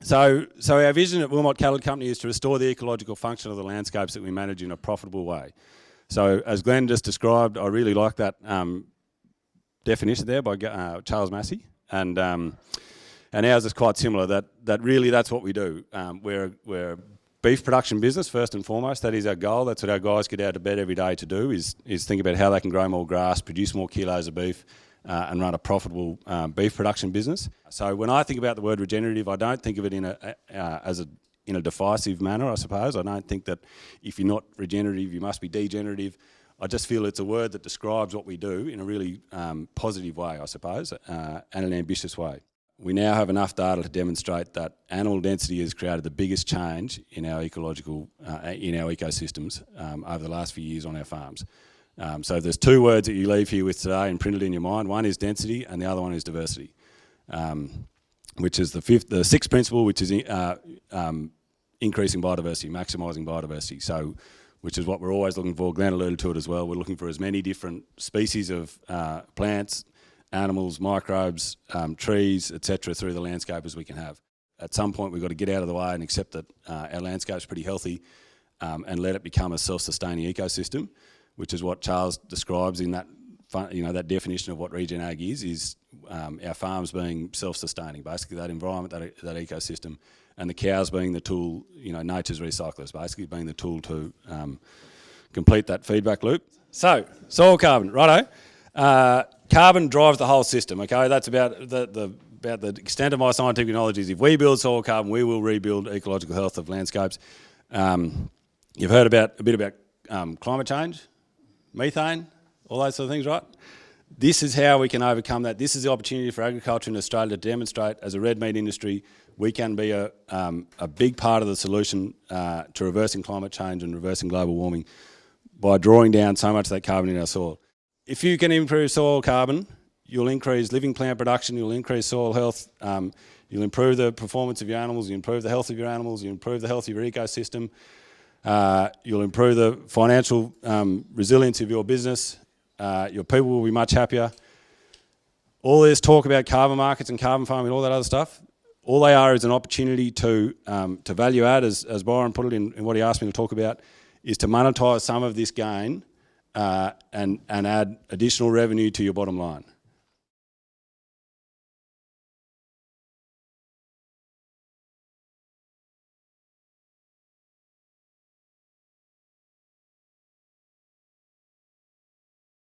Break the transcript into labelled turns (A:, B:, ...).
A: So our vision at Wilmot Cattle Company is to restore the ecological function of the landscapes that we manage in a profitable way. So as Glenn just described, I really like that definition there by Charles Massey, and ours is quite similar. That really that's what we do. We're a beef production business first and foremost. That is our goal. That's what our guys get out of bed every day to do. Is think about how they can grow more grass, produce more kilos of beef, and run a profitable beef production business. So when I think about the word regenerative, I don't think of it in a divisive manner, I suppose. I don't think that if you're not regenerative, you must be degenerative. I just feel it's a word that describes what we do in a really positive way, I suppose, and an ambitious way. We now have enough data to demonstrate that animal density has created the biggest change in our ecological, in our ecosystems over the last few years on our farms. So there's two words that you leave here with today and printed in your mind. One is density and the other one is diversity, which is the sixth principle, which is increasing biodiversity, maximising biodiversity. So, which is what we're always looking for. Glenn alluded to it as well. We're looking for as many different species of plants, animals, microbes, trees, etc. through the landscape as we can have. At some point we've got to get out of the way and accept that our landscape's pretty healthy and let it become a self-sustaining ecosystem, which is what Charles describes in that, that definition of what regen ag is our farms being self-sustaining, basically that environment, that ecosystem, and the cows being the tool, nature's recyclers, basically being the tool to complete that feedback loop. So, soil carbon, righto. Carbon drives the whole system, okay? That's about the extent of my scientific knowledge is if we build soil carbon, we will rebuild ecological health of landscapes. You've heard a bit about climate change, methane, all those sort of things, right? This is how we can overcome that. This is the opportunity for agriculture in Australia to demonstrate as a red meat industry we can be a big part of the solution to reversing climate change and reversing global warming by drawing down so much of that carbon in our soil. If you can improve soil carbon, you'll increase living plant production, you'll increase soil health, you'll improve the performance of your animals, you improve the health of your animals, you improve the health of your ecosystem, you'll improve the financial resilience of your business, your people will be much happier. All this talk about carbon markets and carbon farming, all that other stuff, all they are is an opportunity to value add, as Byron put it in what he asked me to talk about, is to monetise some of this gain and add additional revenue to your bottom line.